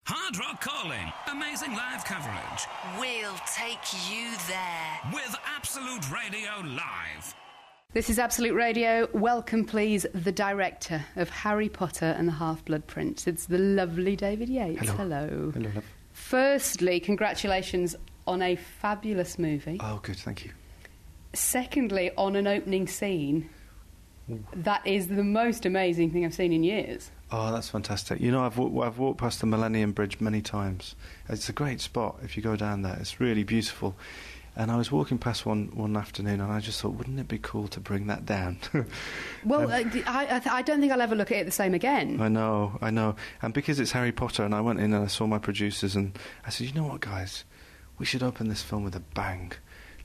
Hard Rock Calling. Amazing live coverage. We'll take you there. With Absolute Radio Live. This is Absolute Radio. Welcome, please, the director of Harry Potter and the Half-Blood Prince. It's the lovely David Yates. Hello. Hello, love. Firstly, congratulations on a fabulous movie. Oh, good, thank you. Secondly, on an opening scene that is the most amazing thing I've seen in years. Oh, that's fantastic. You know, I've walked past the Millennium Bridge many times. It's a great spot if you go down there. It's really beautiful. And I was walking past one afternoon and I just thought, wouldn't it be cool to bring that down? Well, I don't think I'll ever look at it the same again. I know. And because it's Harry Potter, and I went in and I saw my producers and I said, you know what, guys? We should open this film with a bang.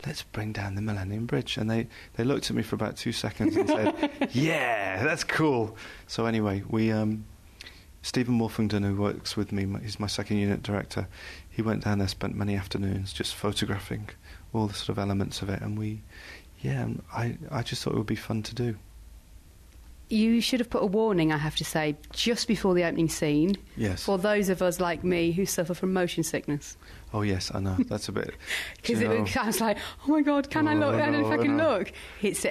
Let's bring down the Millennium Bridge. And they looked at me for about 2 seconds and said, yeah, that's cool. So anyway, we Stephen Wolfington, who works with me, he's my second unit director, he went down there, spent many afternoons just photographing all the sort of elements of it, and I just thought it would be fun to do. You should have put a warning, I have to say, just before the opening scene. Yes. For those of us like me who suffer from motion sickness. Oh, yes, I know. That's a bit... Because I was like, oh, my God, can I look? I don't know if I can look. It's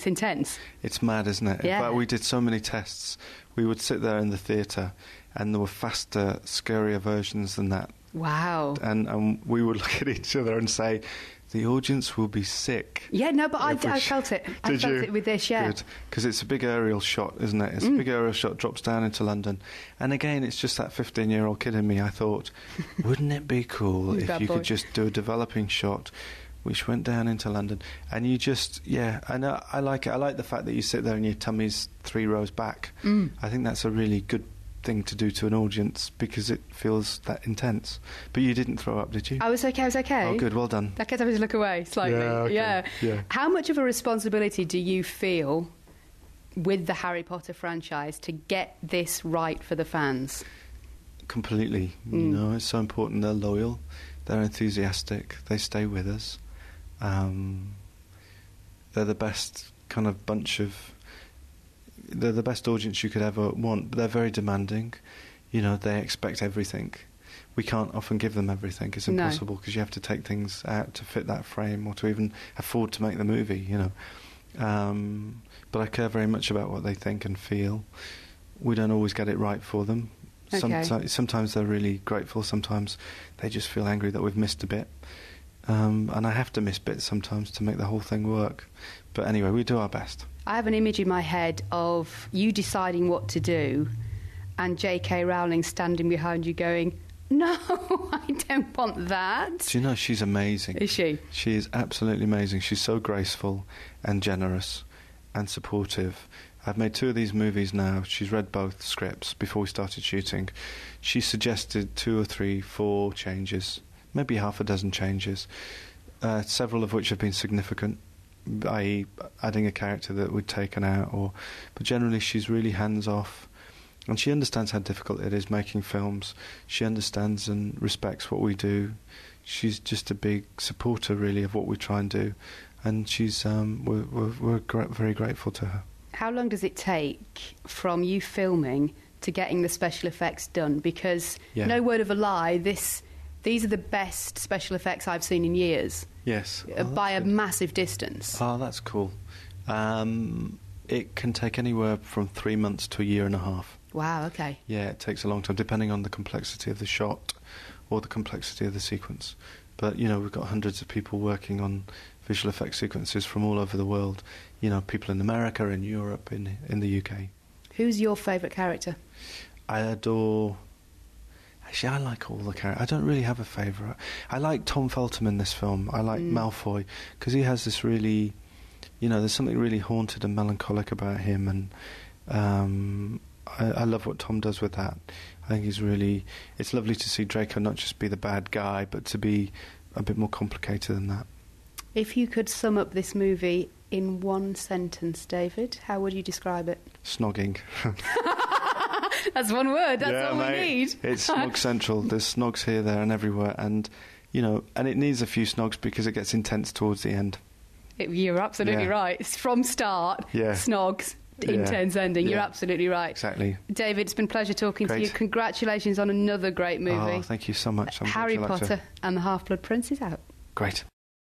intense. It's mad, isn't it? Yeah. In fact, we did so many tests. We would sit there in the theatre, and there were faster, scarier versions than that. Wow. And we would look at each other and say... the audience will be sick. Yeah, no, but I felt it. I felt it with this, yeah. Good, because it's a big aerial shot, isn't it? It's a big aerial shot, drops down into London. And again, it's just that 15-year-old kid in me. I thought, wouldn't it be cool if you could just do a developing shot which went down into London? And you just, I know, I like it. I like the fact that you sit there and your tummy's 3 rows back. I think that's a really good thing to do to an audience because it feels that intense. But you didn't throw up, did you? I was okay. Oh, good, well done. I kept having to look away slightly. Yeah. How much of a responsibility do you feel with the Harry Potter franchise to get this right for the fans? Completely. You know, it's so important. They're loyal, they're enthusiastic, they stay with us. They're the best kind of bunch of... they're the best audience you could ever want, but they're very demanding. You know, they expect everything. We can't often give them everything. It's impossible because you have to take things out to fit that frame or to even afford to make the movie, you know. But I care very much about what they think and feel. We don't always get it right for them. Okay. Sometimes they're really grateful, sometimes they just feel angry that we've missed a bit. And I have to miss bits sometimes to make the whole thing work. But anyway, we do our best. I have an image in my head of you deciding what to do and J.K. Rowling standing behind you going, no, I don't want that. Do you know, she's amazing. Is she? She is absolutely amazing. She's so graceful and generous and supportive. I've made 2 of these movies now. She's read both scripts before we started shooting. She suggested 2 or 3, 4 changes, maybe half a dozen changes, several of which have been significant, i.e. adding a character that we'd taken out, but generally she's really hands-off, and she understands how difficult it is making films. She understands and respects what we do. She's just a big supporter, really, of what we try and do, and she's we're very grateful to her. How long does it take from you filming to getting the special effects done? Because, no word of a lie, these are the best special effects I've seen in years. Yes. By a massive distance. Oh, that's cool. It can take anywhere from 3 months to a year and a half. Wow, okay. Yeah, it takes a long time, depending on the complexity of the shot or the complexity of the sequence. But, you know, we've got hundreds of people working on visual effects sequences from all over the world. You know, people in America, in Europe, in the UK. Who's your favourite character? I adore... Actually, I like all the characters. I don't really have a favourite. I like Tom Feltham in this film. I like Malfoy, because he has this really... You know, there's something really haunted and melancholic about him, and I love what Tom does with that. I think he's really... It's lovely to see Draco not just be the bad guy, but to be a bit more complicated than that. If you could sum up this movie in one sentence, David, how would you describe it? Snogging. That's one word, that's all we need. It's snog central. There's snogs here, there and everywhere, and, you know, and it needs a few snogs because it gets intense towards the end. You're absolutely right. It's from start, snogs, intense ending. You're Yeah. absolutely right. Exactly. David, it's been a pleasure talking to Great. you. Congratulations on another great movie. Oh, thank you so much. I'm glad Harry you liked it. Potter and the Half-Blood Prince is out. Great.